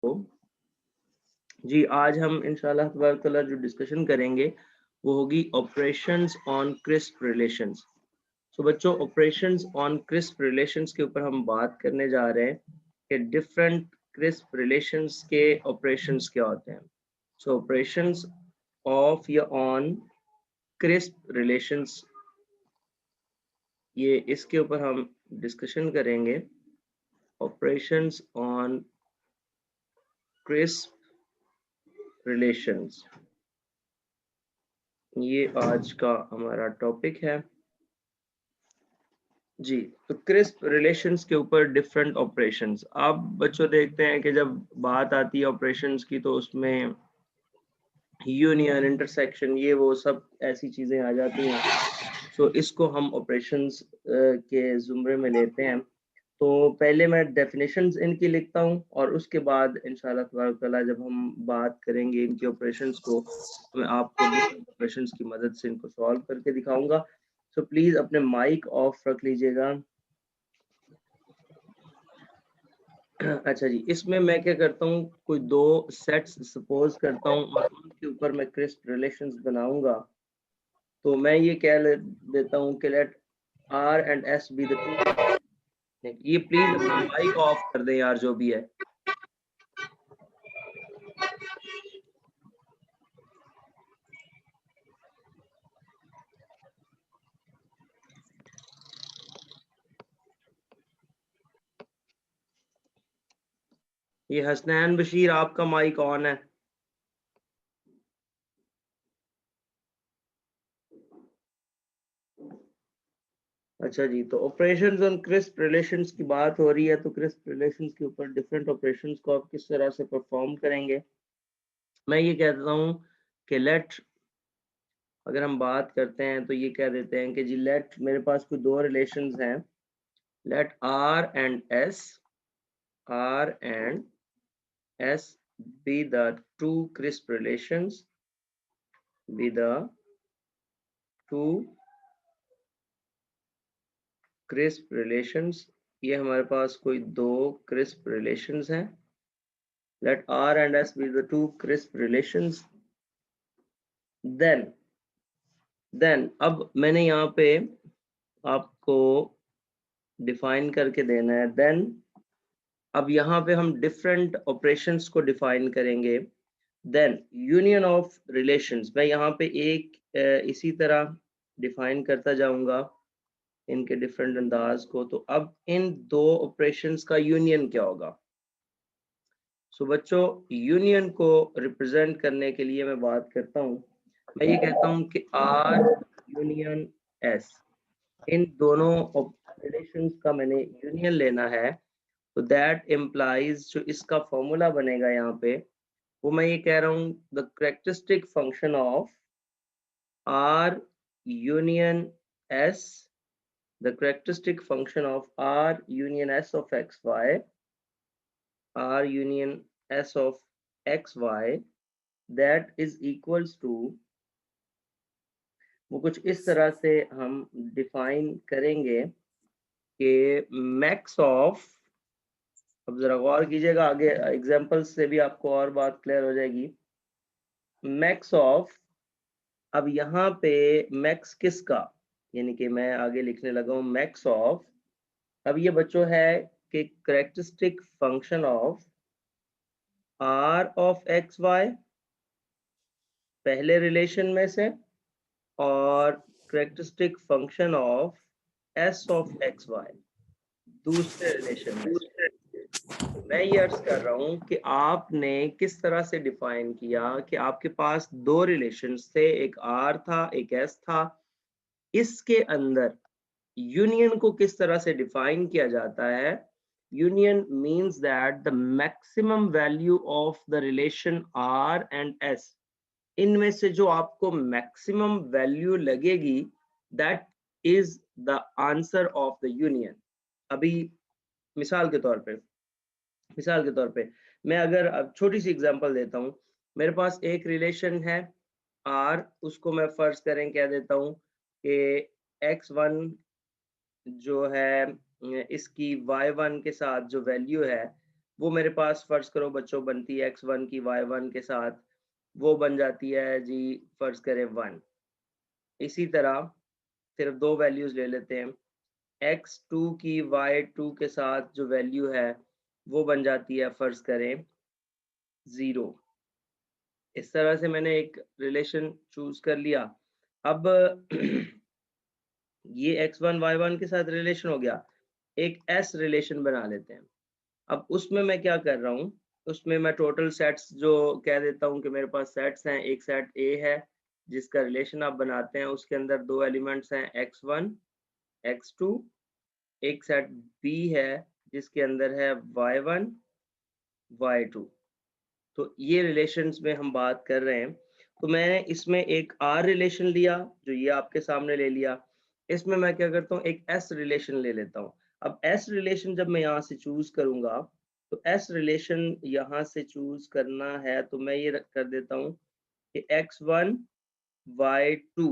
तो जी आज हम इंशाल्लाह तबारक तआला जो डिस्कशन करेंगे वो होगी ऑपरेशंस ऑन क्रिस्प रिलेशंस। सो बच्चों, ऑपरेशंस ऑन क्रिस्प रिलेशंस के ऊपर हम बात करने जा रहे हैं कि डिफरेंट क्रिस्प रिलेशंस के ऑपरेशंस क्या होते हैं। सो ऑपरेशंस ऑफ या ऑन क्रिस्प रिलेशंस, ये इसके ऊपर हम डिस्कशन करेंगे। ऑपरेशंस ऑन क्रिस्प रिलेशंस, ये आज का हमारा टॉपिक है जी। तो क्रिस्प रिलेशंस के ऊपर डिफरेंट ऑपरेशंस, आप बच्चों देखते हैं कि जब बात आती है ऑपरेशंस की तो उसमें यूनियन, इंटरसेक्शन, ये वो सब ऐसी चीजें आ जाती हैं। सो इसको हम ऑपरेशंस के जुमरे में लेते हैं। तो पहले मैं डेफिनेशंस इनकी लिखता हूँ और उसके बाद इंशाल्लाह तबारक तआला जब हम बात करेंगे इनके ऑपरेशंस को तो मैं आपको डिफरेंट ऑपरेशंस की मदद से इनको सॉल्व करके दिखाऊंगा। सो प्लीज अपने माइक ऑफ रख लीजिएगा। अच्छा जी, इसमें मैं क्या करता हूँ, कोई दो सेट्स सपोज करता हूँ और उनके ऊपर मैं क्रिस्प रिलेशंस बनाऊंगा। तो मैं ये देता हूँ कि let R and S be the two. ये प्लीज अपना माइक ऑफ कर दें यार, जो भी है। ये हसनैन बशीर, आपका माइक ऑन है। अच्छा जी, तो ऑपरेशंस ऑन क्रिस्प रिलेशंस की बात हो रही है, तो क्रिस्प रिलेशंस के ऊपर डिफरेंट ऑपरेशंस को आप किस तरह से परफॉर्म करेंगे। मैं ये कहता हूँ कि लेट, अगर हम बात करते हैं तो ये कह देते हैं कि जी लेट, मेरे पास कोई दो रिलेशंस हैं, let R and S be the two crisp relations, be the two crisp relations। ये हमारे पास कोई दो crisp relations हैं, let R and S be the two crisp relations। then अब मैंने यहाँ पे आपको डिफाइन करके देना है। then अब यहाँ पे हम डिफरेंट ऑपरेशंस को डिफाइन करेंगे। देन यूनियन ऑफ रिलेशंस, मैं यहाँ पे एक इसी तरह डिफाइन करता जाऊंगा इनके डिफरेंट अंदाज को। तो अब इन दो ऑपरेशंस का यूनियन क्या होगा। सो बच्चों, यूनियन को रिप्रेजेंट करने के लिए मैं बात करता हूँ, मैं ये कहता हूँ कि आर यूनियन एस, इन दोनों रिलेशंस का मैंने यूनियन लेना है। तो दैट इम्प्लाइज, जो इसका फॉर्मूला बनेगा यहाँ पे, वो मैं ये कह रहा हूँ, the characteristic function of R union S, the characteristic function of R union S of xy, R union S of xy, that is equals to, वो कुछ इस तरह से हम डिफाइन करेंगे कि मैक्स ऑफ, अब जरा गौर कीजिएगा, आगे एग्जांपल्स से भी आपको और बात क्लियर हो जाएगी। मैक्स ऑफ, अब यहाँ पे मैक्स किसका, यानी कि मैं आगे लिखने लगा हूँ मैक्स ऑफ, अब ये बच्चों है कि characteristic function of R of X Y पहले रिलेशन में से, और characteristic function of S of X Y दूसरे रिलेशन में से। मैं ये अर्ज कर रहा हूँ कि आपने किस तरह से डिफाइन किया कि आपके पास दो रिलेशंस थे, एक R था एक S था। इसके अंदर यूनियन को किस तरह से डिफाइन किया जाता है। Union means that the maximum value of the relation R and S, इनमें से जो आपको मैक्सिमम वैल्यू लगेगी, that is the answer of the union. अभी मिसाल के तौर पे, मैं अगर अब छोटी सी एग्जांपल देता हूँ, मेरे पास एक रिलेशन है R, उसको मैं फर्ज करें कह देता हूँ कि x1 जो है इसकी y1 के साथ जो वैल्यू है वो मेरे पास फर्ज करो बच्चों बनती है x1 की y1 के साथ, वो बन जाती है जी फर्ज करें 1। इसी तरह सिर्फ दो वैल्यूज ले लेते हैं, x2 की y2 के साथ जो वैल्यू है वो बन जाती है फर्ज करें 0। इस तरह से मैंने एक रिलेशन चूज कर लिया। अब ये x1 y1 के साथ रिलेशन हो गया, एक s रिलेशन बना लेते हैं। अब उसमें मैं क्या कर रहा हूँ, उसमें मैं टोटल सेट्स जो कह देता हूँ कि मेरे पास सेट्स हैं, एक सेट A है जिसका रिलेशन आप बनाते हैं, उसके अंदर दो एलिमेंट्स हैं x1 x2, एक सेट B है जिसके अंदर है y1 y2। तो ये रिलेशंस में हम बात कर रहे हैं। तो मैंने इसमें एक R रिलेशन लिया जो ये आपके सामने ले लिया, इसमें मैं क्या करता हूँ एक S रिलेशन ले लेता हूँ। अब S रिलेशन जब मैं यहाँ से चूज करूंगा तो S रिलेशन यहाँ से चूज करना है तो मैं ये कर देता हूँ कि x1 y2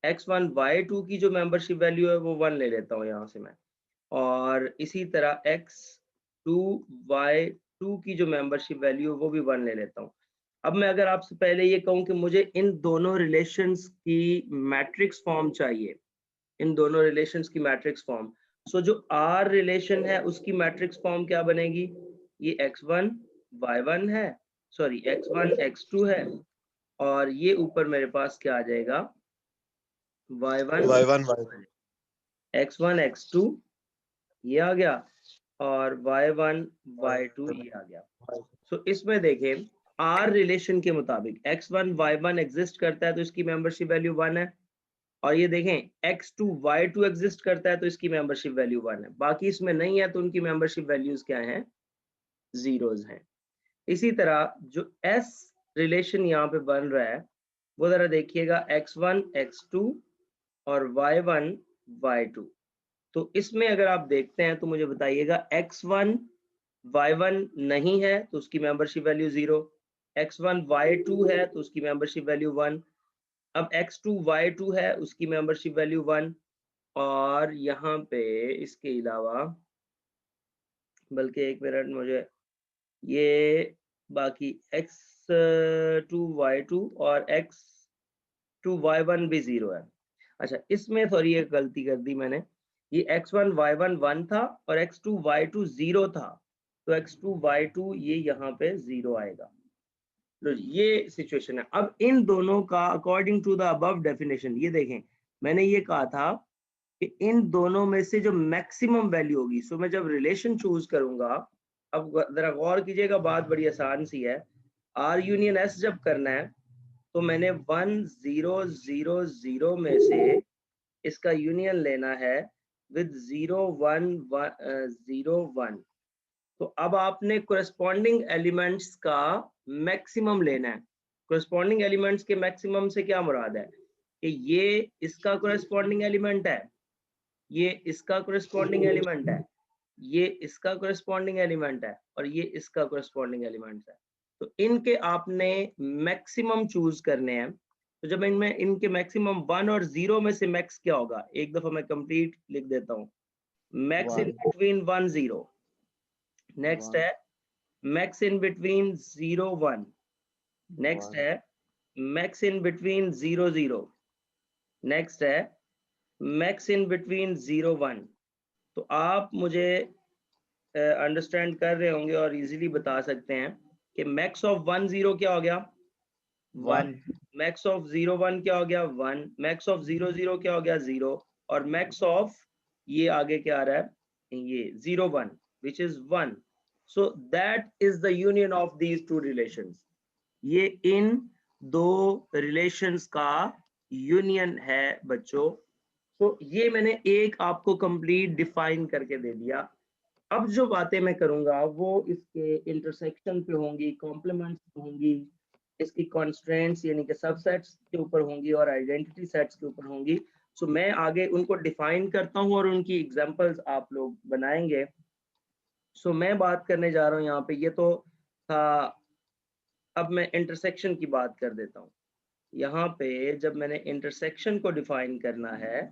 x1 y2 की जो मेंबरशिप वैल्यू है वो 1 ले लेता हूँ यहाँ से मैं, और इसी तरह x2 y2 की जो मेंबरशिप वैल्यू है वो भी 1 ले लेता हूँ। अब मैं अगर आपसे पहले ये कहूँ कि मुझे इन दोनों रिलेशंस की मैट्रिक्स फॉर्म चाहिए, इन दोनों रिलेशंस की मैट्रिक्स फॉर्म, सो जो R रिलेशन है उसकी मैट्रिक्स फॉर्म क्या बनेगी, ये x1 y1 है, सॉरी x1 x2 है, और ये ऊपर मेरे पास क्या आ जाएगा y1 y1 x1 x2 ये आ गया, और y1 y2 ये आ गया। सो इसमें देखें R रिलेशन के मुताबिक x1 y1 एग्जिस्ट करता है तो इसकी मेंबरशिप वैल्यू 1 है, और ये देखें x2 y2 एग्जिस्ट करता है तो इसकी मेंबरशिप वैल्यू 1 है, बाकी इसमें नहीं है तो उनकी मेंबरशिप वैल्यूज क्या हैं, जीरोज हैं। इसी तरह जो S रिलेशन यहाँ पे बन रहा है वो जरा देखिएगा x1 x2 और y1 y2। तो इसमें अगर आप देखते हैं तो मुझे बताइएगा x1 y1 नहीं है तो उसकी मेंबरशिप वैल्यू 0, x1 y2 है तो उसकी मेंबरशिप वैल्यू 1, अब x2 y2 है उसकी मेंबरशिप वैल्यू 1, और यहाँ पे इसके अलावा बल्कि एक मिनट मुझे ये बाकी x2 y2 और x2 y1 भी 0 है। अच्छा इसमें थोड़ी एक गलती कर दी मैंने, ये x1 y1 1 था और x2 y2 0 था, तो x2 y2 ये यहाँ पे 0 आएगा। लो जी, ये सिचुएशन है। अब इन दोनों का according to the above definition, ये देखें मैंने ये कहा था कि इन दोनों में से जो मैक्सिमम वैल्यू होगी, सो मैं जब रिलेशन चूज करूंगा, अब जरा गौर कीजिएगा, बात बड़ी आसान सी है। R यूनियन S जब करना है तो मैंने 1 0 0 0 में से इसका यूनियन लेना है विद 0 1 0 1। तो अब आपने कोरेस्पॉन्डिंग एलिमेंट्स का मैक्सिमम लेना है। कोरेस्पॉन्डिंग एलिमेंट्स के मैक्सिमम से क्या मुराद है कि ये इसका कोरेस्पॉन्डिंग एलिमेंट है, ये इसका कोरेस्पॉन्डिंग एलिमेंट है, ये इसका कोरेस्पॉन्डिंग एलिमेंट है, और ये इसका कोरेस्पॉन्डिंग एलिमेंट है। तो इनके आपने मैक्सिमम चूज करने हैं। तो जब इनमें इनके मैक्सिमम 1 और 0 में से मैक्स क्या होगा, एक दफा मैं कंप्लीट लिख देता हूँ, मैक्स इन बिटवीन 1 0, नेक्स्ट है मैक्स इन बिटवीन 0 1, नेक्स्ट है मैक्स इन बिटवीन 0 0, नेक्स्ट है मैक्स इन बिटवीन 0 1। तो आप मुझे अंडरस्टैंड कर रहे होंगे और इजीली बता सकते हैं कि मैक्स ऑफ 1 0 क्या हो गया 1, मैक्स ऑफ 0 1 क्या हो गया 1, मैक्स ऑफ 0 0 क्या हो गया 0, और मैक्स ऑफ ये आगे क्या आ रहा है ये 0 1 which is 1। So that is the union of these two relations, ये इन दो रिलेशंस का यूनियन है बच्चों। तो ये मैंने एक आपको कंप्लीट डिफाइन करके दे दिया। अब जो बातें मैं करूंगा वो इसके इंटरसेक्शन पे होंगी, कॉम्प्लीमेंट्स होंगी, इसकी कॉन्स्ट्रेंट्स यानी कि सबसेट्स के ऊपर होंगी और आइडेंटिटी सेट्स के ऊपर होंगी। सो मैं आगे उनको डिफाइन करता हूँ और उनकी एग्जांपल्स आप लोग बनाएंगे। सो मैं बात करने जा रहा हूँ यहाँ पे, ये तो था। अब मैं इंटरसेक्शन की बात कर देता हूँ। यहाँ पे जब मैंने इंटरसेक्शन को डिफाइन करना है,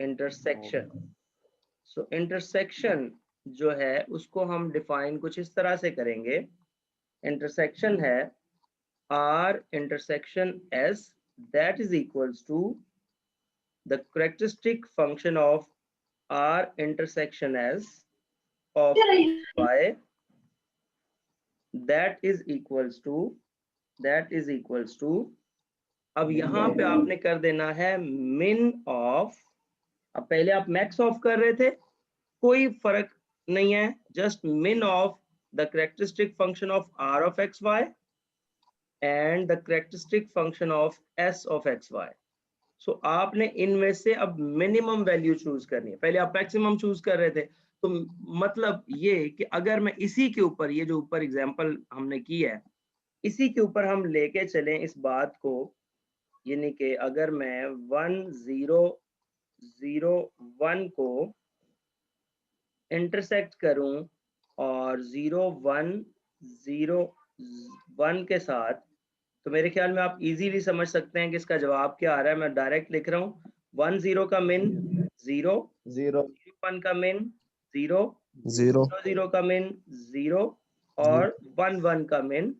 इंटरसेक्शन, सो इंटरसेक्शन जो है उसको हम डिफाइन कुछ इस तरह से करेंगे, इंटरसेक्शन है R intersection S, that is equals to the characteristic function of R intersection S of y, that is equals to अब यहाँ पे आपने कर देना है min of, अब पहले आप max ऑफ कर रहे थे, कोई फर्क नहीं है, just min of the characteristic function of R of xy and the characteristic function of S of xy. सो आपने इनमें से अब मिनिमम वैल्यू चूज करनी है, पहले आप मैक्सिमम चूज कर रहे थे, तो मतलब ये कि अगर मैं इसी के ऊपर, ये जो ऊपर एग्जांपल हमने की है, इसी के ऊपर हम लेके चलें इस बात को, यानी कि अगर मैं 1 0 0 1 को इंटरसेक्ट करूं और 0 1 0 1 के साथ, तो मेरे ख्याल में आप इजीली समझ सकते हैं कि इसका जवाब क्या आ रहा है। मैं डायरेक्ट लिख रहा हूँ, 1 0 का मिन 0, 0 1 का मिन 0, 0 0 का मिन 0 और 1 1 का मिन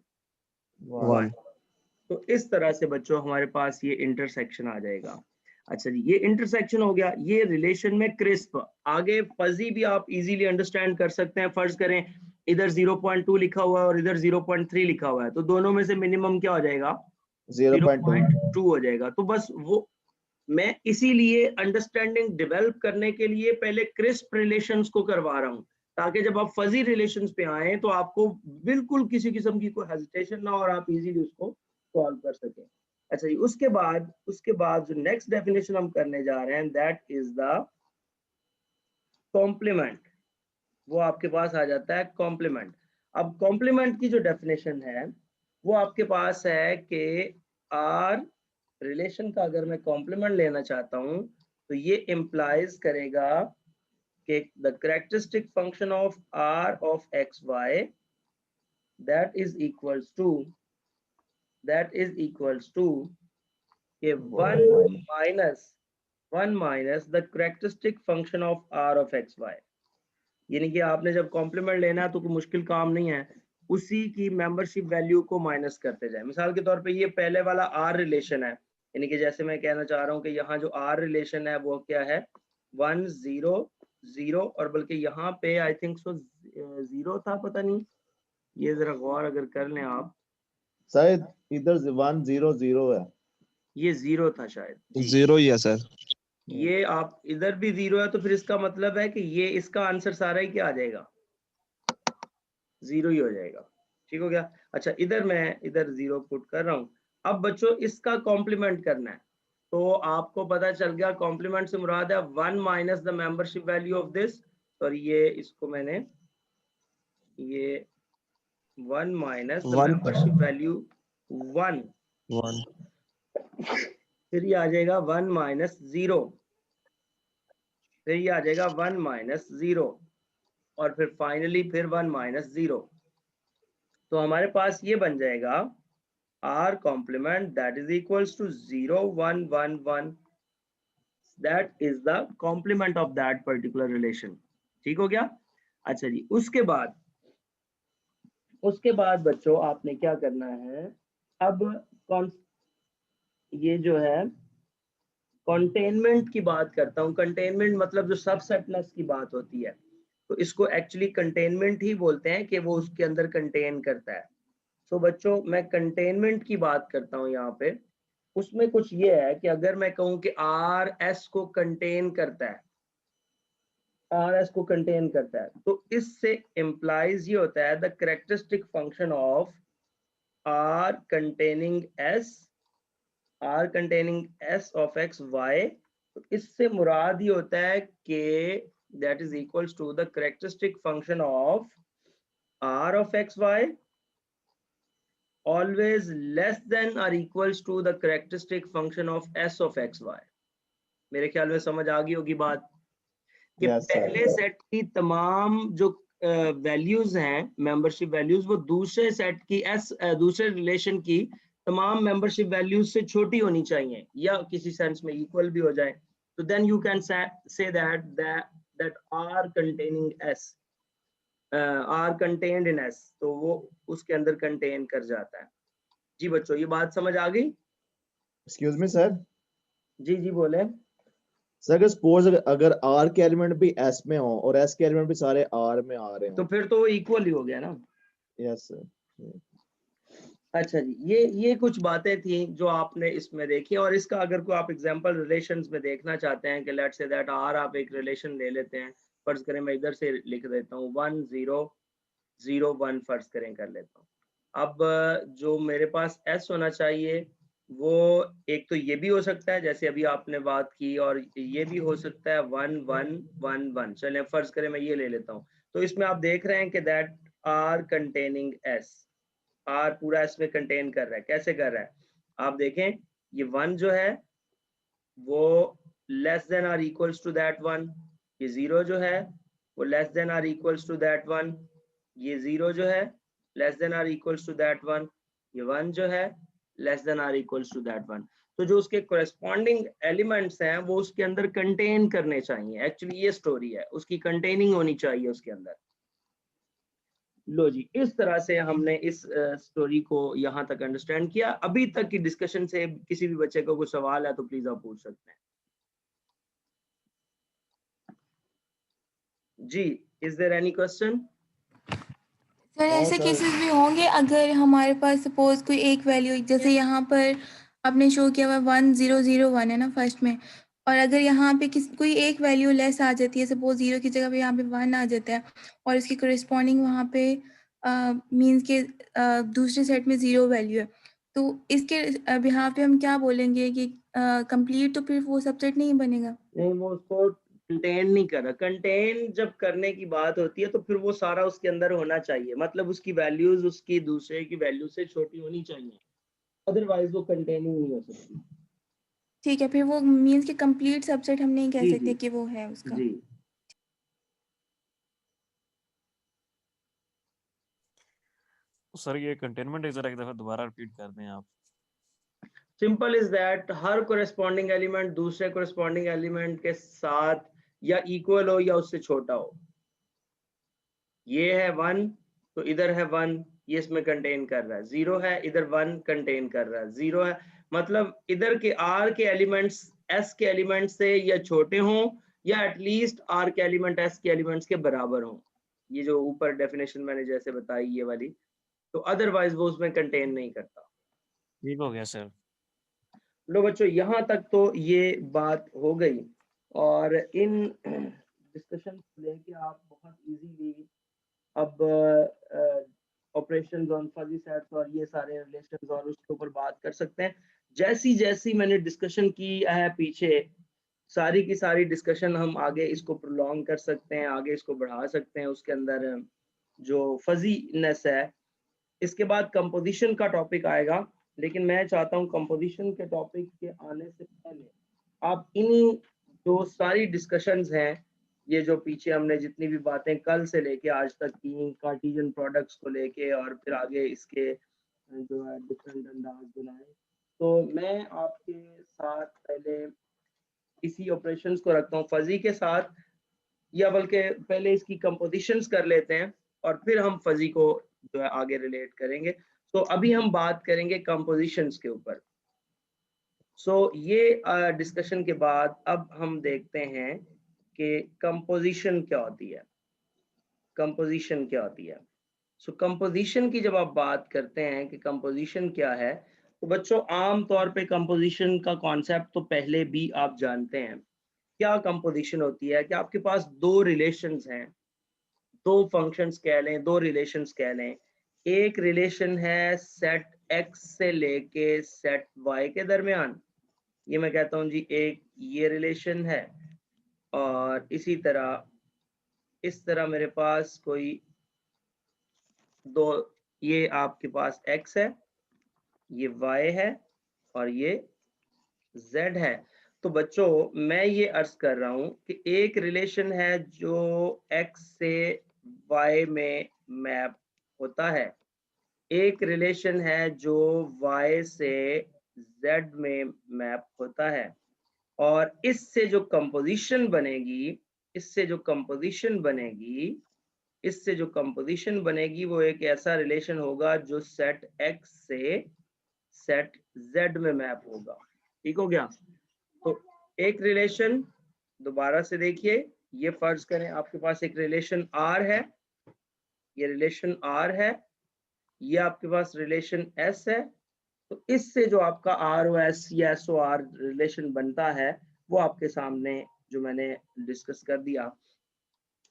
1। तो इस तरह से बच्चों हमारे पास ये इंटरसेक्शन आ जाएगा। अच्छा जी, ये इंटरसेक्शन हो गया, ये रिलेशन में क्रिस्प। आगे फजी भी आप इजीली अंडरस्टैंड कर सकते हैं। फर्ज करें इधर 0.2 लिखा हुआ है और इधर 0.3 लिखा हुआ है, तो दोनों में से मिनिमम क्या हो जाएगा? 0.2 हो जाएगा। तो बस वो मैं इसीलिए अंडरस्टैंडिंग डेवलप करने के लिए पहले क्रिस्प रिलेशंस को करवा रहा हूं, ताकि जब आप फजी रिलेशंस पे आए तो आपको बिल्कुल किसी किस्म की कोई हेजिटेशन ना हो और आप इजीली उसको सॉल्व कर सकें। अच्छा जी, उसके बाद जो नेक्स्ट डेफिनेशन हम करने जा रहे हैं, दैट इज द कॉम्प्लीमेंट। वो आपके पास आ जाता है कॉम्प्लीमेंट। अब कॉम्प्लीमेंट की जो डेफिनेशन है वो आपके पास है कि आर रिलेशन का अगर मैं कॉम्प्लीमेंट लेना चाहता हूं तो ये इम्प्लाइज करेगा कि the characteristic function of R of X Y that is equals to कि 1 minus the characteristic function of R of X Y. यानी कि आपने जब कॉम्प्लीमेंट लेना है तो कोई मुश्किल काम नहीं है, उसी की मेंबरशिप वैल्यू को माइनस करते जाए। मिसाल के तौर पे ये पहले वाला आर रिलेशन है, यानी कि जैसे मैं कहना चाह रहा हूँ कि यहाँ जो आर रिलेशन है वो क्या है, 1 0 0, और बल्कि यहाँ पे आई थिंक सो 0 था, पता नहीं, ये जरा गौर अगर कर लें आप, शायद इधर 1 0 0 है, ये 0 था शायद, 0 ही है सर। ये आप इधर भी 0 है, तो फिर इसका मतलब है कि ये इसका आंसर सारा ही क्या आ जाएगा, 0 ही हो जाएगा। ठीक हो गया। अच्छा, इधर मैं इधर 0 पुट कर रहा हूं। अब बच्चों इसका कॉम्प्लीमेंट करना है, तो आपको पता चल गया कॉम्प्लीमेंट से मुराद है 1 minus the membership value of this, और ये इसको मैंने ये 1 माइनस द मेंबरशिप वैल्यू 1, फिर ये आ जाएगा 1 माइनस 0, फिर ये आ जाएगा 1 माइनस 0, और फिर फाइनली फिर 1 माइनस 0। तो हमारे पास ये बन जाएगा R complement that is equals to 0 1 1 1, that is the complement of that particular relation। ठीक हो गया। अच्छा जी, उसके बाद बच्चों आपने क्या करना है, अब ये जो है कंटेनमेंट की बात करता हूँ। कंटेनमेंट मतलब जो सबसेटनेस की बात होती है, तो इसको एक्चुअली कंटेनमेंट ही बोलते हैं कि वो उसके अंदर कंटेन करता है। सो बच्चों मैं कंटेनमेंट की बात करता हूँ यहाँ पे। उसमें कुछ ये है कि अगर मैं कहूँ कि आर एस को कंटेन करता है, आर एस को कंटेन करता है, तो इससे इम्प्लाइज ये होता है the characteristic function of R containing S of X Y. तो इससे मुराद ही होता है कि that is equals to the characteristic function of R of X Y always less than or equals to the characteristic function of s of xy। मेरे ख्याल में समझ आ गई होगी बात कि पहले सेट की तमाम जो वैल्यूज हैं, मेंबरशिप वैल्यूज, वो दूसरे सेट की दूसरे रिलेशन की तमाम मेंबरशिप वैल्यूज से छोटी होनी चाहिए या किसी सेंस में इक्वल भी हो जाए। तो then you can say that R containing S R contained in S, तो वो उसके अंदर कंटेन कर जाता है। जी बच्चों, ये बात समझ आ गई? Excuse me sir. जी जी बोले। सर अगर सपोज अगर आर के एलिमेंट भी एस में हो और एस के एलिमेंट भी सारे आर में आ रहे तो हो। फिर तो इक्वल ही हो गया ना। Yes sir. अच्छा जी, ये कुछ बातें थी जो आपने इसमें देखी, और इसका अगर कोई आप एग्जांपल रिलेशंस में देखना चाहते हैं कि लेट्स से दैट आर, आप एक रिलेशन ले लेते हैं, फर्ज करें मैं इधर से लिख देता हूँ 1 0 0 1 फर्ज करें कर लेता हूँ। अब जो मेरे पास एस होना चाहिए वो एक तो ये भी हो सकता है जैसे अभी आपने बात की, और ये भी हो सकता है 1 1 1 1। चलें फर्ज करें मैं ये ले लेता हूँ, तो इसमें आप देख रहे हैं कि that R containing S, R पूरा इसमें कंटेन कर रहा है। कैसे कर रहा है आप देखें, ये 1 जो है वो less than or equals to that 1, ये 0 जो है वो less than or equals to that 1, ये 0 जो है less than or equals to that 1, ये 1 जो है less than or equals to that 1। तो जो उसके कोरेस्पॉन्डिंग एलिमेंट्स हैं वो उसके अंदर कंटेन करने चाहिए। एक्चुअली ये स्टोरी है, उसकी कंटेनिंग होनी चाहिए उसके अंदर। लो जी, इस तरह से हमने इस स्टोरी को यहाँ तक अंडरस्टैंड किया। अभी तक की डिस्कशन से किसी भी बच्चे को कोई सवाल है तो प्लीज आप पूछ सकते हैं। जी, is there any question? Sir ऐसे केसेस भी होंगे अगर हमारे पास सपोज कोई एक वैल्यू, जैसे यहाँ पर आपने शो किया हुआ 1001 है ना फर्स्ट में, और अगर यहाँ पे कोई एक वैल्यू लेस आ जाती है, सपोज 0 की जगह पे यहाँ पे 1 आ जाता है, और इसकी कोरिस्पॉन्डिंग वहाँ पे मीन्स के दूसरे सेट में 0 वैल्यू है, तो इसके यहाँ पे हम क्या बोलेंगे कि कंप्लीट तो फिर वो सबसेट नहीं बनेगा? नहीं, वो उसको कंटेन नहीं कर रहा। कंटेन जब करने की बात होती है तो फिर वो सारा उसके अंदर होना चाहिए, मतलब उसकी वैल्यूज उसकी दूसरे की वैल्यू से छोटी होनी चाहिए, अदरवाइज वो कंटेनिंग नहीं हो सकती। ठीक है, फिर वो मीन्स के कंप्लीट सबसेट हम नहीं कह जी सकते जी कि वो है उसका। जी। सर ये कंटेनमेंट जरा एक दफा दोबारा रिपीट कर दें आप। Simple is that her corresponding element दूसरे कोरेस्पॉन्डिंग एलिमेंट के साथ या इक्वल हो या उससे छोटा हो। ये है 1 तो इधर है 1, ये इसमें कंटेन कर रहा है। 0 है इधर 1 कंटेन कर रहा है। 0 है मतलब इधर के आर के एलिमेंट्स एस के एलिमेंट से या छोटे हों या एटलीस्ट आर के एलिमेंट एस के एलिमेंट्स के बराबर हों। ये जो ऊपर डेफिनेशन मैंने जैसे बताई ये वाली, तो अदरवाइज वो उसमें कंटेन नहीं करता। ठीक हो गया सर। लो बच्चों, यहाँ तक तो ये बात हो गई, और इन डिस्कशन लेके आप बहुत इजीली अब ऑपरेशंस ऑन फजी सेट्स और ये सारे रिलेशंस और उसके ऊपर बात कर सकते हैं। जैसी जैसी मैंने डिस्कशन की है पीछे, सारी की सारी डिस्कशन हम आगे इसको प्रोलॉन्ग कर सकते हैं, आगे इसको बढ़ा सकते हैं। उसके अंदर जो फजीनेस है, इसके बाद कंपोजिशन का टॉपिक आएगा, लेकिन मैं चाहता हूँ कंपोजिशन के टॉपिक के आने से पहले आप इन जो सारी डिस्कशंस हैं, ये जो पीछे हमने जितनी भी बातें कल से लेके आज तक की कार्टेशियन प्रोडक्ट्स को लेके और फिर आगे इसके जो है डिफरेंट अंदाज बनाए, तो मैं आपके साथ पहले इसी ऑपरेशंस को रखता हूँ फजी के साथ, या बल्कि पहले इसकी कंपोजिशंस कर लेते हैं और फिर हम फजी को जो है आगे रिलेट करेंगे। तो अभी हम बात करेंगे कंपोजिशंस के ऊपर। सो ये डिस्कशन के बाद अब हम देखते हैं कि कंपोजिशन क्या होती है। कंपोजिशन क्या होती है? सो कंपोजिशन की जब आप बात करते हैं कि कंपोजिशन क्या है, तो बच्चों आम तौर पे कंपोजिशन का कॉन्सेप्ट तो पहले भी आप जानते हैं। क्या कंपोजिशन होती है कि आपके पास दो रिलेशंस हैं, दो फंक्शंस कह लें, दो रिलेशंस कह लें। एक रिलेशन है सेट x से लेके सेट y के दरमियान, ये मैं कहता हूं जी एक ये रिलेशन है, और इसी तरह इस तरह मेरे पास कोई दो, ये आपके पास x है, ये y है, और ये z है। तो बच्चों मैं ये अर्ज कर रहा हूं कि एक रिलेशन है जो x से y में मैप होता है, एक रिलेशन है जो y से z में मैप होता है, और इससे जो कंपोजिशन बनेगी, इससे जो कंपोजिशन बनेगी, इससे जो कंपोजिशन बनेगी वो एक ऐसा रिलेशन होगा जो सेट X से सेट Z में मैप होगा। ठीक हो गया? तो एक रिलेशन दोबारा से देखिए, ये फर्ज करें आपके पास एक रिलेशन R है, ये रिलेशन R है, ये आपके पास रिलेशन S है। तो इससे जो आपका ROS या SOR रिलेशन बनता है वो आपके सामने जो मैंने डिस्कस कर दिया।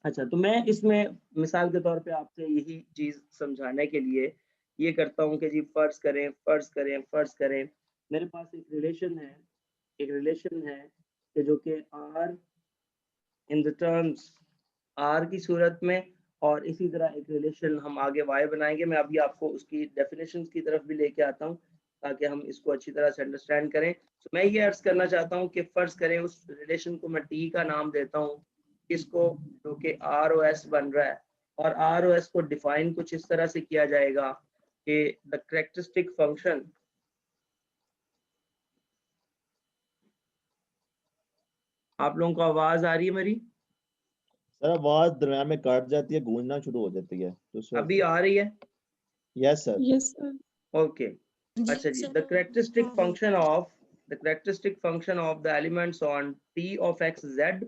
अच्छा, तो मैं इसमें मिसाल के तौर पे आपसे यही चीज समझाने के लिए ये करता हूँ कि जी फर्ज करें मेरे पास एक रिलेशन है कि जो कि R in the terms R की सूरत में, और इसी तरह एक रिलेशन हम आगे Y बनाएंगे। मैं अभी आपको उसकी डेफिनेशंस की तरफ भी लेके आता हूँ ताकि हम इसको अच्छी तरह से अंडरस्टैंड करें। तो मैं ये अर्ज करना चाहता हूँ कि फर्ज करें उस रिलेशन को मैं T का नाम देता हूँ, इसको जो कि ROS बन रहा है, और ROS को डिफाइन कुछ इस तरह से किया जाएगा कि द कैरेक्टरिस्टिक फंक्शन आप लोगों को आवाज आ रही है मेरी? सर आवाज दरम्यान में कट जाती है, गूंजना शुरू हो जाती है, तो अभी आ रही है? Yes sir. Yes sir. Okay, अच्छा जी, the characteristic function of the elements on T of XZ।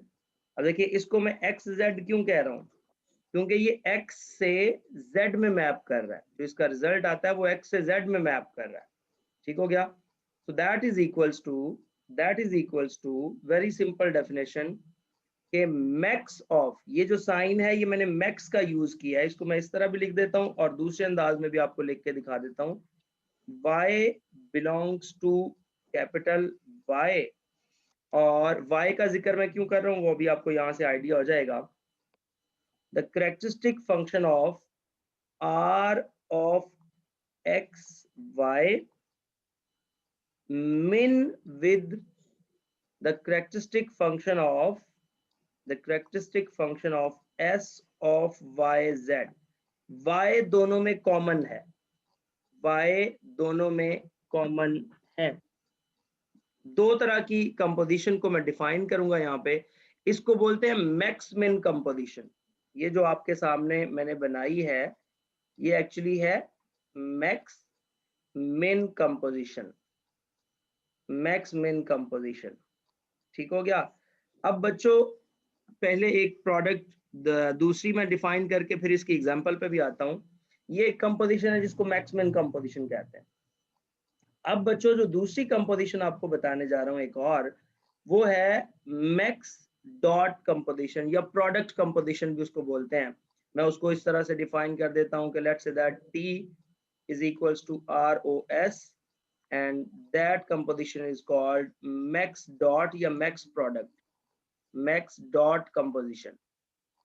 अब देखिए इसको मैं XZ क्यों कह रहा हूँ, क्योंकि ये X से Z में मैप कर रहा है, जो इसका रिजल्ट आता है वो X से Z में मैप कर रहा है। ठीक हो गया? So that is equals to very simple definition के मैक्स ऑफ, ये जो साइन है ये मैंने मैक्स का यूज किया है, इसको मैं इस तरह भी लिख देता हूँ और दूसरे अंदाज में भी आपको लिख के दिखा देता हूँ। Y belongs to capital Y, और Y का जिक्र मैं क्यों कर रहा हूँ वो भी आपको यहाँ से आइडिया हो जाएगा। The characteristic function of R of X Y min with the characteristic function of S of Y Z। Y दोनों में कॉमन है, Y दोनों में कॉमन है। दो तरह की कंपोजिशन को मैं डिफाइन करूंगा यहाँ पे, इसको बोलते हैं मैक्स मिन कंपोजिशन। ये जो आपके सामने मैंने बनाई है ये एक्चुअली है max min composition, max min composition. ठीक हो गया? अब बच्चों पहले एक प्रोडक्ट दूसरी मैं डिफाइन करके फिर इसकी एग्जांपल पे भी आता हूँ। ये एक कंपोजिशन है जिसको मैक्स मिन कंपोजिशन कहते हैं। अब बच्चों जो दूसरी कंपोजिशन आपको बताने जा रहा हूँ एक और, वो है मैक्स डॉट कंपोजिशन या प्रोडक्ट कंपोजिशन भी उसको बोलते हैं। मैं उसको इस तरह से डिफाइन कर देता हूँ कि let's say that T is equals to ROS and that composition is called max dot या max product, max dot composition।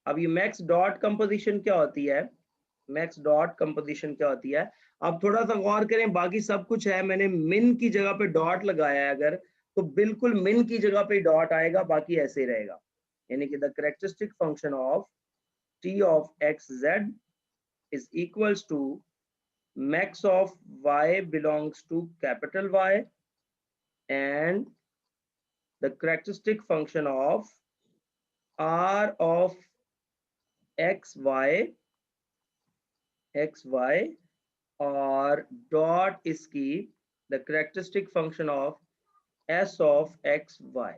अब ये max dot composition क्या होती है, मैक्स डॉट कंपोजिशन क्या होती है, आप थोड़ा सा गौर करें, बाकी सब कुछ है, मैंने मिन की जगह पे डॉट लगाया है अगर, तो बिल्कुल मिन की जगह पे डॉट आएगा, बाकी ऐसे ही रहेगा। यानी कि the characteristic function of T of XZ is equals to max of Y belongs to capital Y and the characteristic function of R of XY और डॉट इसकी the characteristic function of S of XY।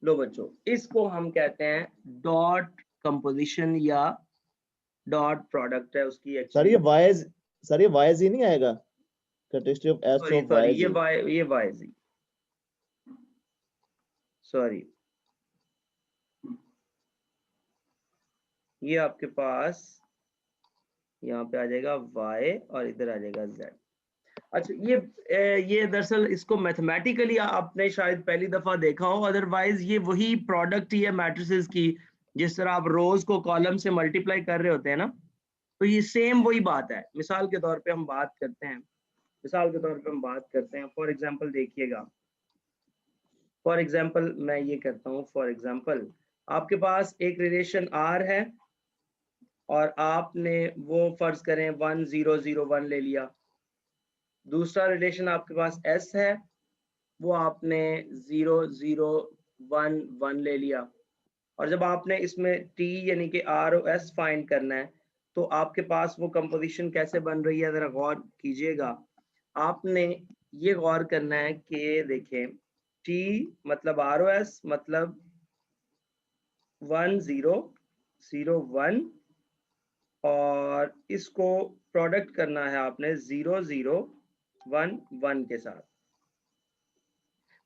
लो बच्चों, इसको हम कहते हैं dot composition या dot product है उसकी। सर ये वाइज ही नहीं आएगा, characteristic of S of sorry, Y। ये वाइज ही, सॉरी, ये आपके पास यहाँ पे आ जाएगा Y और इधर आ जाएगा Z। अच्छा, ये दरअसल इसको मैथमेटिकली आपने शायद पहली दफा देखा हो, अदरवाइज ये वही प्रोडक्ट ही है मैट्रिसेस की, जिस तरह आप रोज को कॉलम से मल्टीप्लाई कर रहे होते हैं ना, तो ये सेम वही बात है। मिसाल के तौर पे हम बात करते हैं, फॉर एग्जांपल देखिएगा, फॉर एग्जांपल मैं ये करता हूँ, फॉर एग्जांपल आपके पास एक रिलेशन R है और आपने वो फर्ज करें 1 0 0 1 ले लिया। दूसरा रिलेशन आपके पास S है, वो आपने 0 0 1 1 ले लिया। और जब आपने इसमें T यानी कि R और S फाइंड करना है तो आपके पास वो कंपोजिशन कैसे बन रही है, जरा गौर कीजिएगा। आपने ये गौर करना है कि देखें T मतलब ROS मतलब 1 0 0 1 और इसको प्रोडक्ट करना है आपने 0 0 1 1 के साथ।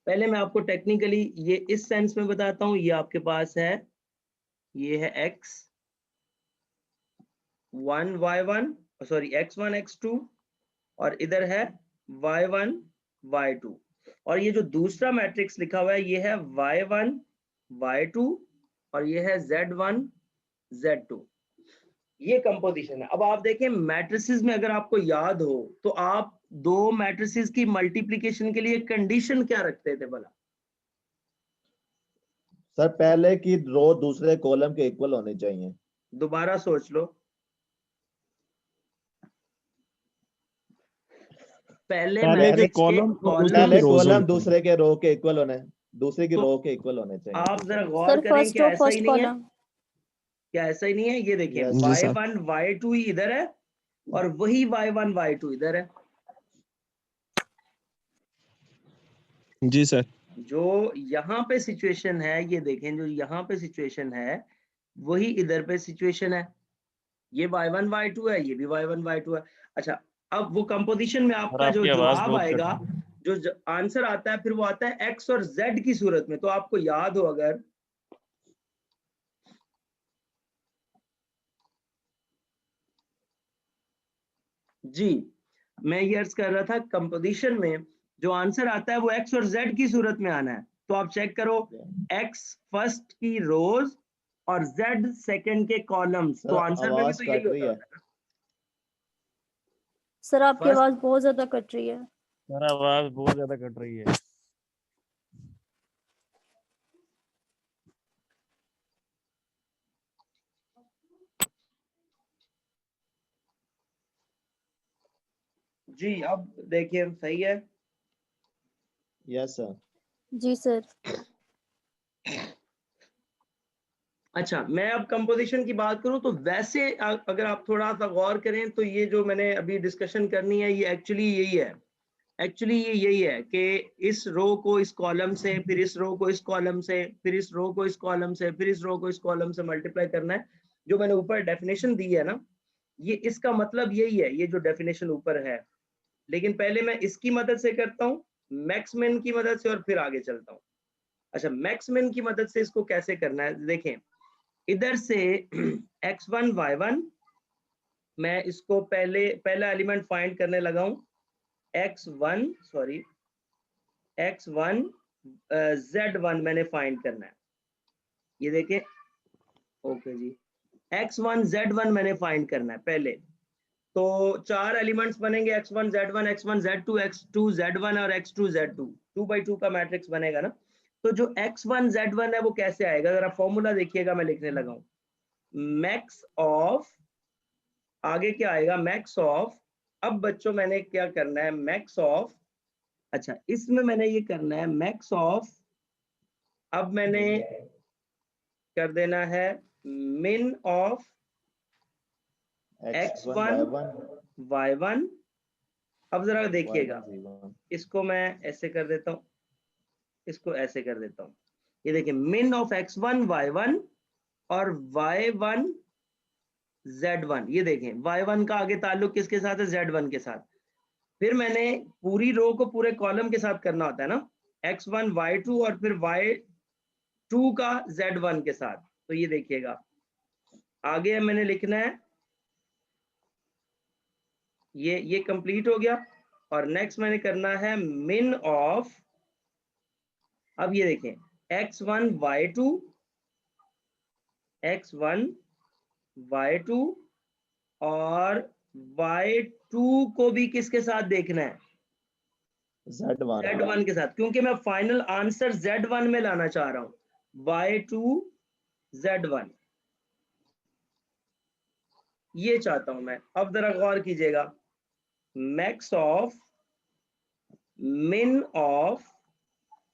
पहले मैं आपको टेक्निकली ये इस सेंस में बताता हूँ। ये आपके पास है, ये है x 1 y1 sorry x1 x2 और इधर है y1 y2 और ये जो दूसरा मैट्रिक्स लिखा हुआ है ये है y1 y2 और ये है z1 z2। ये कंपोजिशन है। अब आप देखें मैट्रिसेस में अगर आपको याद हो तो आप दो मैट्रिसेस की मल्टीप्लिकेशन के लिए कंडीशन क्या रखते थे भला? सर पहले की रो दूसरे कॉलम के इक्वल होनी चाहिए। दोबारा सोच लो। पहले मैट्रिक्स के कॉलम दूसरे के रो के इक्वल होने, दूसरे की तो रो के इक्वल होने चाहिए। आप जरा गौर सर करें फर्स्ट क्या रो ऐसा ही फर्स्ट नहीं है? कॉलम। क्या ऐसा ही नहीं है? ये देखें Yes, y1 y2 ही इधर है और वही y1 y2 इधर है। जी सर। जो यहाँ पे सिचुएशन है ये देखें, जो यहाँ पे सिचुएशन है वही इधर पे सिचुएशन है। ये y1 y2 है, ये भी y1 y2 है। अच्छा, अब वो कंपोजिशन में आपका जो आपकी आवाज जवाब बहुत कट आएगा, जो आंसर आता है फिर वो आता है x और z की सूरत में। तो आपको याद हो अगर जी, मैं ये अर्ज कर रहा था कंपोजिशन में जो आंसर आता है वो x और z की सूरत में आना है। तो आप चेक करो x फर्स्ट की रोज और z सेकंड के कॉलम्स, तो आंसर में भी तो यही होता है। सर आपकी First- आवाज बहुत ज्यादा कट रही है। सर आवाज बहुत ज्यादा कट रही है। जी, अब देखिए सही है। Yes sir. जी सर। अच्छा, मैं अब कंपोजिशन की बात करूं तो वैसे अगर आप थोड़ा सा गौर करें तो ये जो मैंने अभी डिस्कशन करनी है ये एक्चुअली यही है। एक्चुअली ये यही है कि इस रो को इस कॉलम से, फिर इस रो को इस कॉलम से, फिर इस रो को इस कॉलम से, फिर इस रो को इस कॉलम से मल्टीप्लाई करना है। जो मैंने ऊपर डेफिनेशन दी है ना, ये इसका मतलब यही है, ये जो डेफिनेशन ऊपर है। लेकिन पहले मैं इसकी मदद से करता हूँ, मैक्समिन की मदद से, और फिर आगे चलता हूँ। अच्छा, मैक्समिन की मदद से इसको कैसे करना है देखें। इधर से x1 y1 मैं इसको पहला एलिमेंट फाइंड करने लगा हूं। x1 z1 मैंने फाइंड करना है। ये देखें, ओके जी, x1 z1 मैंने फाइंड करना है पहले। तो चार एलिमेंट्स बनेंगे, x1 z1 x1 z2 x2 z1 और x2 z2, 2 by 2 का मैट्रिक्स बनेगा ना। तो जो x1 z1 है वो कैसे आएगा, जरा फॉर्मूला देखिएगा, मैं लिखने लगा हूं। मैक्स ऑफ, आगे क्या आएगा, मैक्स ऑफ। अब बच्चों मैंने क्या करना है, मैक्स ऑफ, अच्छा इसमें मैंने ये करना है मैक्स ऑफ, अब मैंने कर देना है मिन ऑफ x1 y1। अब जरा देखिएगा, इसको मैं ऐसे कर देता हूँ, इसको ऐसे कर देता हूँ। ये देखिए, मिन ऑफ x1 y1 और y1 z1। ये देखें y1 का आगे ताल्लुक किसके साथ है, z1 के साथ। फिर मैंने पूरी रो को पूरे कॉलम के साथ करना होता है ना, x1 y2 और फिर y2 का z1 के साथ। तो ये देखिएगा, आगे मैंने लिखना है, ये कंप्लीट हो गया। और नेक्स्ट मैंने करना है मिन ऑफ, अब ये देखें x1 y2 और y2 को भी किसके साथ देखना है, z1 के साथ, क्योंकि मैं फाइनल आंसर z1 में लाना चाह रहा हूं। y2 z1 ये चाहता हूं मैं। अब जरा गौर कीजिएगा, मैक्स ऑफ मिन ऑफ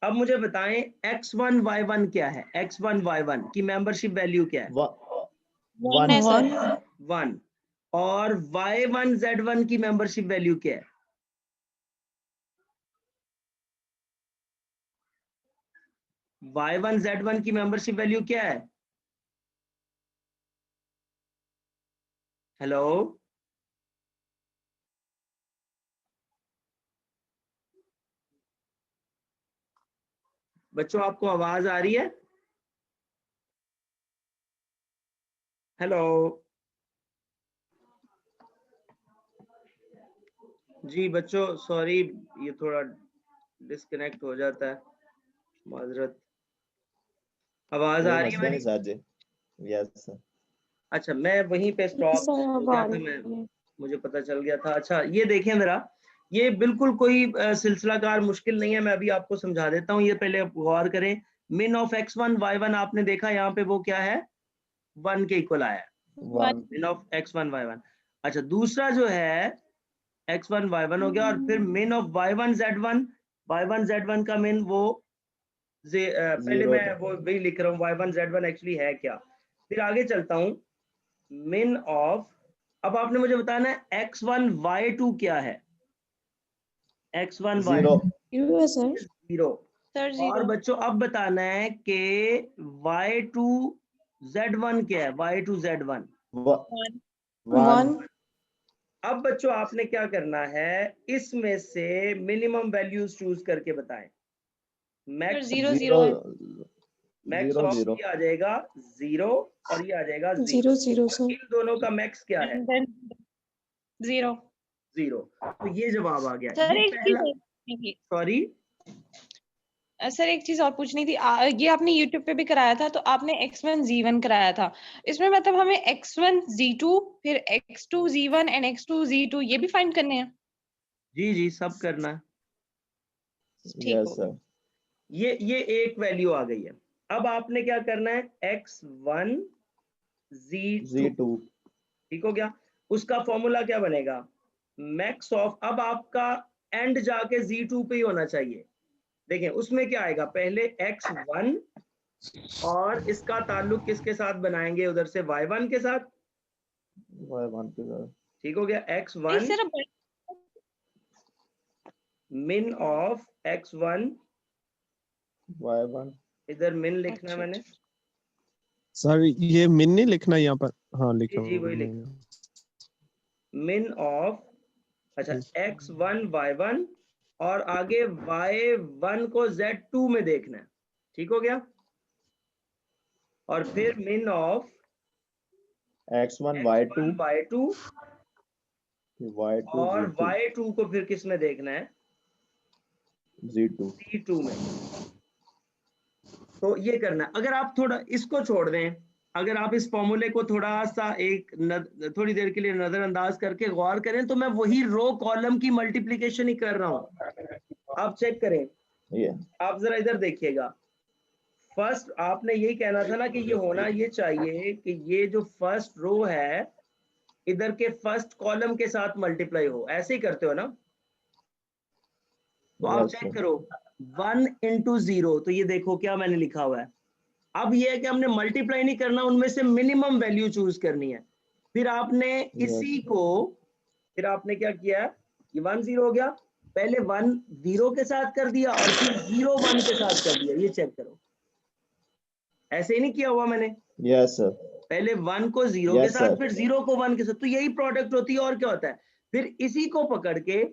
अब मुझे बताएं x1 y1 क्या है, x1 y1 की मेंबरशिप वैल्यू क्या है? 1 है सर 1। और y1 z1 की मेंबरशिप वैल्यू क्या है? y1 z1 की मेंबरशिप वैल्यू क्या है? हेलो, बच्चों आपको आवाज आ रही है? हेलो जी बच्चों, सॉरी ये थोड़ा डिस्कनेक्ट हो जाता है, माजरत। आवाज आ रही है मसला मेरी? नहीं सर जी। Yes sir. अच्छा, मैं वहीं पे स्टॉप सर हो अब गया आ था, रही मैं है। मुझे पता चल गया था। अच्छा ये देखें जरा, ये बिल्कुल कोई सिलसिलाकार मुश्किल नहीं है, मैं अभी आपको समझा देता हूँ। ये पहले आप गौर करें, min ऑफ x1 y1 आपने देखा यहाँ पे वो क्या है, 1 के इक्वल आया है, 1 min ऑफ x1 y1। अच्छा दूसरा जो है x1 y1 हो गया, और फिर min ऑफ y1 z1 का min वो पहले 0 मैं था। वो वही लिख रहा हूँ y1 z1 एक्चुअली है क्या। फिर आगे चलता हूँ, min ऑफ, अब आपने मुझे बताना है x1 y2 क्या है, x1 0 है सर 0। सर और बच्चों अब बताना है कि y2 z1 क्या है, y2 z1। 1 अब बच्चों आपने क्या करना है, इसमें से मिनिमम वैल्यूज चूज करके बताएं। मैक्स 0 मैक्स 0 ऑफ 0 ये आ जाएगा 0 और ये आ जाएगा 0। 0 0 सर इन दोनों का मैक्स क्या है, 0 0। तो ये जवाब आ गया। सर ये एक पहला, चीज सॉरी सर एक चीज और पूछनी थी। ये आपने YouTube पे भी कराया था, तो आपने x1 z1 कराया था, इसमें मतलब हमें x1 z2 फिर x2 z1 and x2 z2 ये भी फाइंड करने हैं? जी जी सब करना है। ठीक यस हो सर। ये एक वैल्यू आ गई है। अब आपने क्या करना है, x1 z2, Z2 ठीक हो गया। उसका फॉर्मूला क्या बनेगा, मैक्स ऑफ, अब आपका एंड जाके z2 पे ही होना चाहिए। देखें उसमें क्या आएगा, पहले x1 और इसका ताल्लुक किसके साथ बनाएंगे, उधर से y1 के साथ, Y1 के साथ। ठीक हो गया। नहीं x1 sir min of x1, Y1 इधर min लिखना है अच्छा, मैंने, सर ये मिन नहीं लिखना यहाँ पर, हाँ जी लिखा जी वही लिखना, min ऑफ, अच्छा x1 y1 और आगे y1 को z2 में देखना है, ठीक हो गया। और फिर min of X1 x1 Y2 y2 Y2 और Z2 y2 को फिर किस में देखना है, Z2 c2 में। तो ये करना है। अगर आप थोड़ा इसको छोड़ दें, अगर आप इस फॉर्मूले को थोड़ा सा थोड़ी देर के लिए नजरअंदाज करके गौर करें, तो मैं वही रो कॉलम की मल्टीप्लिकेशन ही कर रहा हूं। आप चेक करें, ये आप जरा इधर देखिएगा। फर्स्ट आपने यही कहना था ना कि ये होना ये चाहिए कि ये जो फर्स्ट रो है इधर के फर्स्ट कॉलम के साथ मल्टीप्लाई हो, ऐसे ही करते हो ना। तो आप यस चेक सर। करो 1 into 0, तो ये देखो क्या मैंने लिखा हुआ है। अब ये है कि हमने मल्टीप्लाई नहीं करना, उनमें से मिनिमम वैल्यू चूज करनी है। फिर आपने इसी को, फिर आपने क्या किया, ये 1 0 हो गया, पहले 1 0 के साथ कर दिया और फिर 0 1 के साथ कर दिया। ये चेक करो, ऐसे ही नहीं किया हुआ मैंने, यस सर। पहले 1 को 0 के यस साथ सर। फिर 0 को 1 के साथ, तो यही प्रोडक्ट होती है। और क्या होता है, फिर इसी को पकड़ के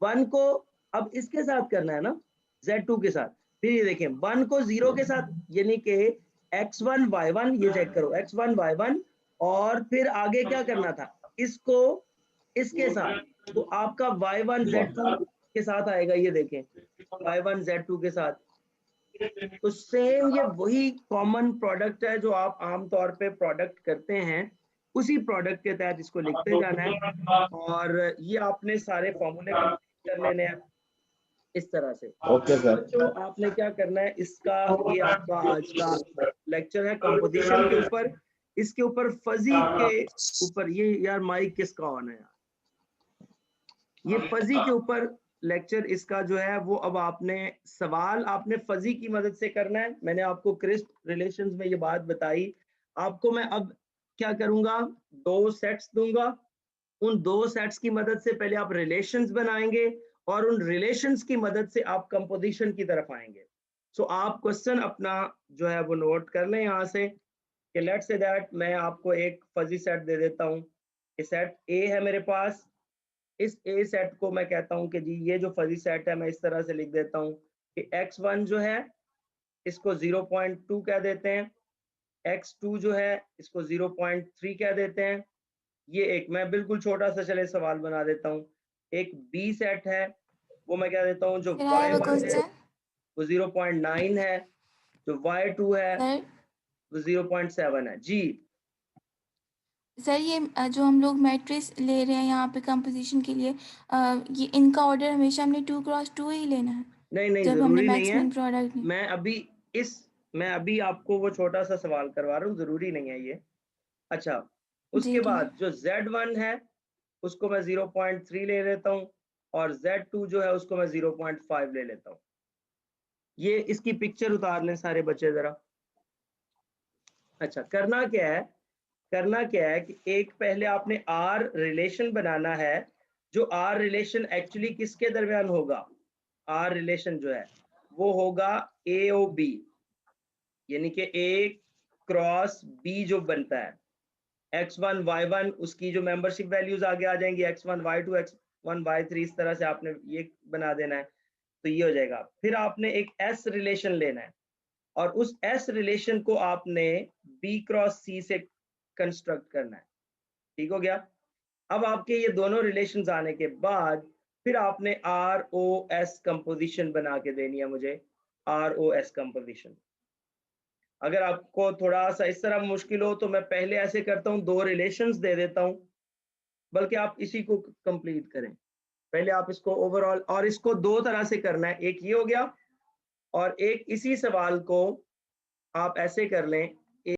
1 को अब इसके साथ करना है ना, z2 के साथ। फिर ये देखें 1 को 0 के साथ, यानी कि x1 y1, ये चेक करो x1 y1, और फिर आगे क्या करना था, इसको इसके साथ, तो आपका y1 z2 के साथ आएगा। ये देखें y1 z2 के साथ, तो सेम ये वही कॉमन प्रोडक्ट है जो आप आमतौर पे प्रोडक्ट करते हैं, उसी प्रोडक्ट के तहत इसको लिखते जाना है। और ये आपने सारे फॉर्मूले कंप्लीट कर लेने हैं इस तरह से। Okay sir. तो आपने क्या करना है, इसका ये आपका आज का लेक्चर है कंपोजिशन के ऊपर। इसके ऊपर फजी के ऊपर, ये यार माइक किसका ऑन है यार, ये फजी के ऊपर लेक्चर इसका जो है वो अब आपने सवाल आपने फजी की मदद से करना है। मैंने आपको क्रिस्प रिलेशंस में ये बात बताई। आपको मैं अब क्या करूंगा, 2 सेट्स दूंगा। उन 2 सेट्स की मदद से पहले आप रिलेशंस बनाएंगे और उन रिलेशंस की मदद से आप कंपोजिशन की तरफ आएंगे। सो आप क्वेश्चन अपना जो है वो नोट कर लें यहाँ से कि लेट्स से दैट मैं आपको एक फजी सेट दे देता हूँ कि सेट ए है मेरे पास। इस ए सेट को मैं कहता हूँ कि जी ये जो फजी सेट है मैं इस तरह से लिख देता हूँ कि x1 जो है इसको 0.2 कह देते हैं, x2 जो है इसको 0.3 कह देते हैं। ये एक मैं बिल्कुल छोटा सा चले सवाल बना देता हूँ। एक बी सेट है वो मैं कह देता हूँ जो Sir, I have a y1 है question. वो 0.9 है, जो y2 है सर वो 0.7 है। जी सर ये जो हम लोग मैट्रिक्स ले रहे हैं यहाँ पे कंपोजिशन के लिए, ये इनका ऑर्डर हमेशा हमने 2 क्रॉस 2 ही लेना है नहीं जब हमने जरूरी नहीं है। मैक्सिमम प्रोडक्ट नहीं। मैं अभी आपको वो छोटा सा सवाल करवा रहा हूँ, जरूरी नहीं है ये। अच्छा जी उसके ठीक है। बाद जो Z1 है उसको मैं 0.3 ले लेता हूँ और Z2 जो है उसको मैं 0.5 ले लेता हूँ। ये इसकी पिक्चर उतार लें सारे बच्चे जरा। अच्छा करना क्या है कि एक पहले आपने R रिलेशन बनाना है। जो R रिलेशन एक्चुअली किसके दरमियान होगा, R रिलेशन जो है वो होगा A और B, यानी कि A क्रॉस B जो बनता है x1 y1 उसकी जो मेंबरशिप वैल्यूज आगे आ जाएंगी x1 y2 x1 y3 इस तरह से आपने ये बना देना है। तो ये हो जाएगा। फिर आपने एक S रिलेशन लेना है और उस S रिलेशन को आपने B क्रॉस C से कंस्ट्रक्ट करना है। ठीक हो गया। अब आपके ये दोनों रिलेशंस आने के बाद फिर आपने ROS कंपोजिशन बना के देनी है मुझे, ROS कंपोजिशन। अगर आपको थोड़ा सा इस तरह मुश्किल हो तो मैं पहले ऐसे करता हूँ 2 रिलेशंस दे देता हूँ, बल्कि आप इसी को कंप्लीट करें। पहले आप इसको ओवरऑल, और इसको 2 तरह से करना है, एक ये हो गया और एक इसी सवाल को आप ऐसे कर लें